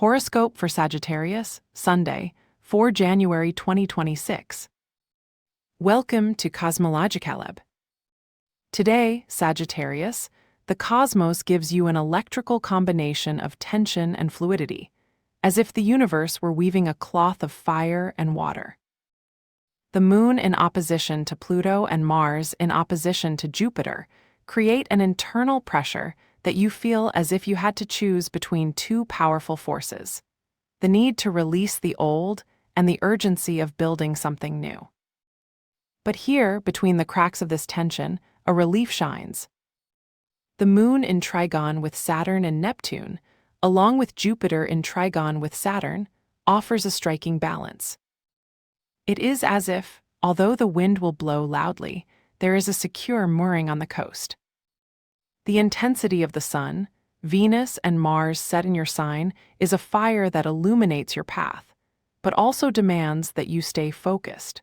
Horoscope for Sagittarius, Sunday, 4 January 2026. Welcome to Cosmologicaleb. Today, Sagittarius, the cosmos gives you an electrical combination of tension and fluidity, as if the universe were weaving a cloth of fire and water. The Moon in opposition to Pluto and Mars in opposition to Jupiter create an internal pressure that you feel as if you had to choose between two powerful forces: the need to release the old and the urgency of building something new. But here, between the cracks of this tension, a relief shines. The Moon in trigon with Saturn and Neptune, along with Jupiter in trigon with Saturn, offers a striking balance. It is as if, although the wind will blow loudly, there is a secure mooring on the coast. The intensity of the Sun, Venus, and Mars set in your sign is a fire that illuminates your path, but also demands that you stay focused.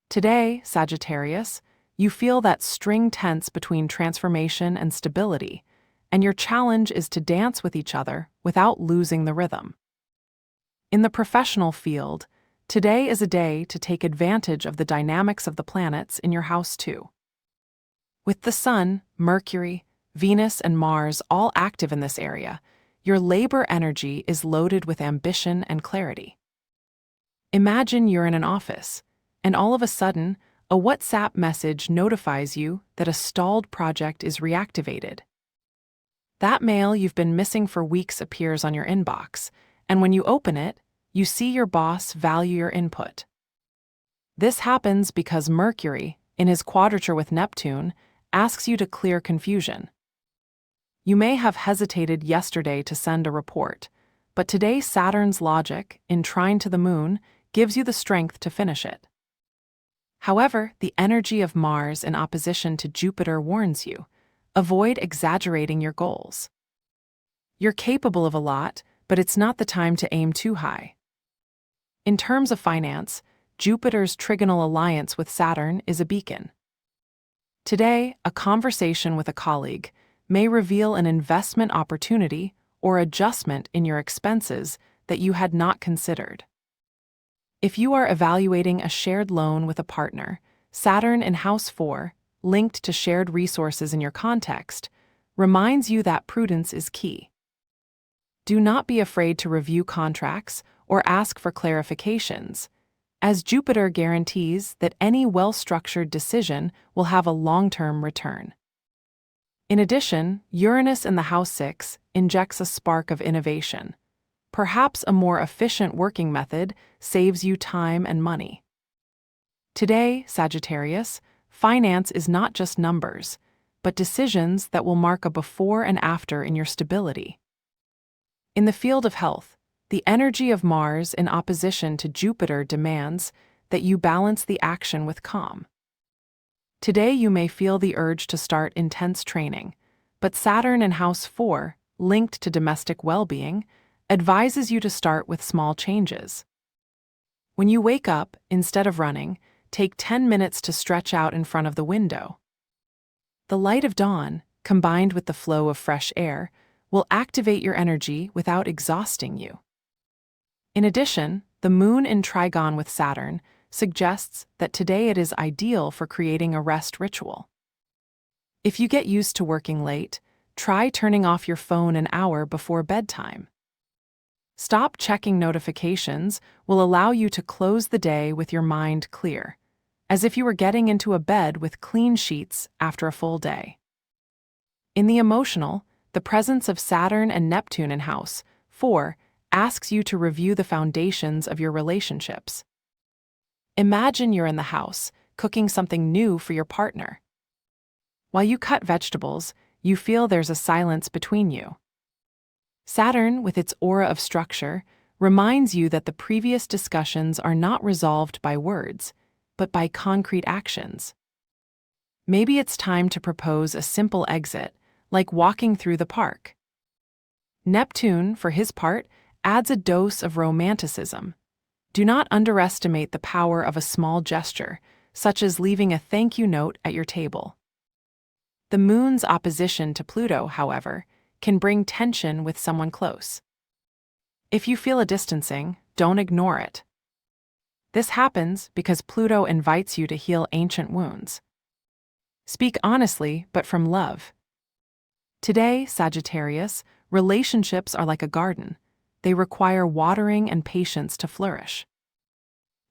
Today, Sagittarius, you feel that string tense between transformation and stability, and your challenge is to dance with each other without losing the rhythm. In the professional field, today is a day to take advantage of the dynamics of the planets in your house too. With the Sun, Mercury, Venus, and Mars all active in this area, your labor energy is loaded with ambition and clarity. Imagine you're in an office, and all of a sudden, a WhatsApp message notifies you that a stalled project is reactivated. That mail you've been missing for weeks appears on your inbox, and when you open it, you see your boss value your input. This happens because Mercury, in his quadrature with Neptune, asks you to clear confusion. You may have hesitated yesterday to send a report, but today Saturn's logic, in trine to the Moon, gives you the strength to finish it. However, the energy of Mars in opposition to Jupiter warns you: avoid exaggerating your goals. You're capable of a lot, but it's not the time to aim too high. In terms of finance, Jupiter's trigonal alliance with Saturn is a beacon. Today, a conversation with a colleague may reveal an investment opportunity or adjustment in your expenses that you had not considered. If you are evaluating a shared loan with a partner, Saturn in House 4, linked to shared resources in your context, reminds you that prudence is key. Do not be afraid to review contracts or ask for clarifications, as Jupiter guarantees that any well-structured decision will have a long-term return. In addition, Uranus in the House 6 injects a spark of innovation. Perhaps a more efficient working method saves you time and money. Today, Sagittarius, finance is not just numbers, but decisions that will mark a before and after in your stability. In the field of health, the energy of Mars in opposition to Jupiter demands that you balance the action with calm. Today you may feel the urge to start intense training, but Saturn in House 4, linked to domestic well-being, advises you to start with small changes. When you wake up, instead of running, take 10 minutes to stretch out in front of the window. The light of dawn, combined with the flow of fresh air, will activate your energy without exhausting you. In addition, the Moon in trigon with Saturn suggests that today it is ideal for creating a rest ritual. If you get used to working late, try turning off your phone an hour before bedtime. Stop checking notifications will allow you to close the day with your mind clear, as if you were getting into a bed with clean sheets after a full day. In the emotional, the presence of Saturn and Neptune in House 4 asks you to review the foundations of your relationships. Imagine you're in the house, cooking something new for your partner. While you cut vegetables, you feel there's a silence between you. Saturn, with its aura of structure, reminds you that the previous discussions are not resolved by words, but by concrete actions. Maybe it's time to propose a simple exit, like walking through the park. Neptune, for his part, adds a dose of romanticism. Do not underestimate the power of a small gesture, such as leaving a thank you note at your table. The Moon's opposition to Pluto, however, can bring tension with someone close. If you feel a distancing, don't ignore it. This happens because Pluto invites you to heal ancient wounds. Speak honestly, but from love. Today, Sagittarius, relationships are like a garden. They require watering and patience to flourish.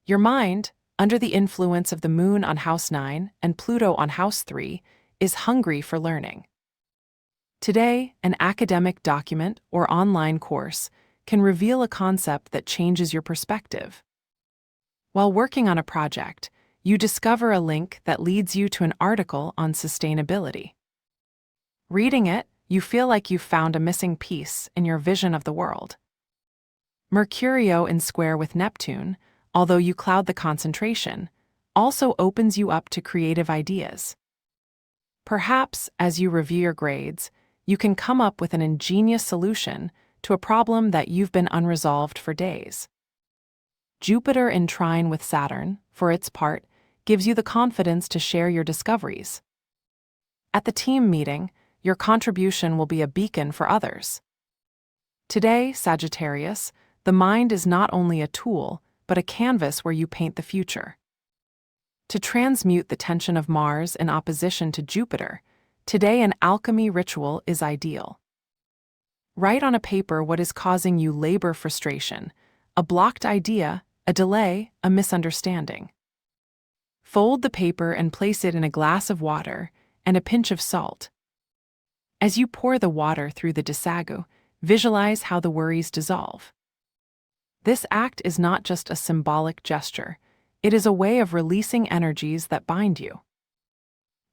Your mind, under the influence of the Moon on House 9 and Pluto on House 3, is hungry for learning. Today, an academic document or online course can reveal a concept that changes your perspective. While working on a project, you discover a link that leads you to an article on sustainability. Reading it, you feel like you've found a missing piece in your vision of the world. Mercurio in square with Neptune, although you cloud the concentration, also opens you up to creative ideas. Perhaps, as you review your grades, you can come up with an ingenious solution to a problem that you've been unresolved for days. Jupiter in trine with Saturn, for its part, gives you the confidence to share your discoveries. At the team meeting, your contribution will be a beacon for others. Today, Sagittarius, the mind is not only a tool, but a canvas where you paint the future. To transmute the tension of Mars in opposition to Jupiter, today an alchemy ritual is ideal. Write on a paper what is causing you labor frustration, a blocked idea, a delay, a misunderstanding. Fold the paper and place it in a glass of water and a pinch of salt. As you pour the water through the desagu, visualize how the worries dissolve. This act is not just a symbolic gesture, it is a way of releasing energies that bind you.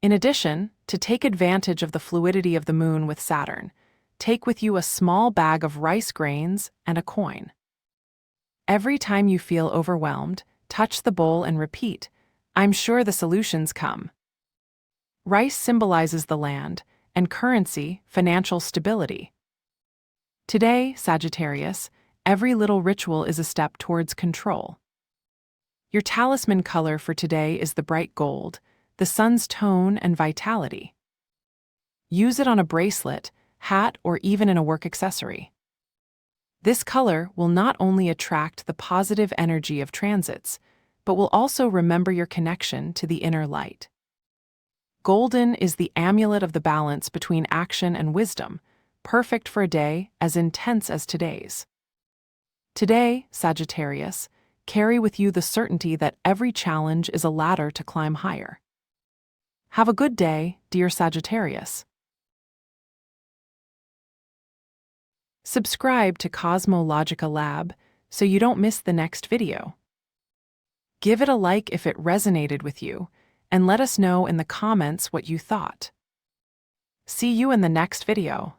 In addition, to take advantage of the fluidity of the Moon with Saturn, take with you a small bag of rice grains and a coin. Every time you feel overwhelmed, touch the bowl and repeat, "I'm sure the solutions come." Rice symbolizes the land, and currency, financial stability. Today, Sagittarius, every little ritual is a step towards control. Your talisman color for today is the bright gold, the sun's tone and vitality. Use it on a bracelet, hat, or even in a work accessory. This color will not only attract the positive energy of transits, but will also remember your connection to the inner light. Golden is the amulet of the balance between action and wisdom, perfect for a day as intense as today's. Today, Sagittarius, carry with you the certainty that every challenge is a ladder to climb higher. Have a good day, dear Sagittarius. Subscribe to Cosmological Lab so you don't miss the next video. Give it a like if it resonated with you, and let us know in the comments what you thought. See you in the next video.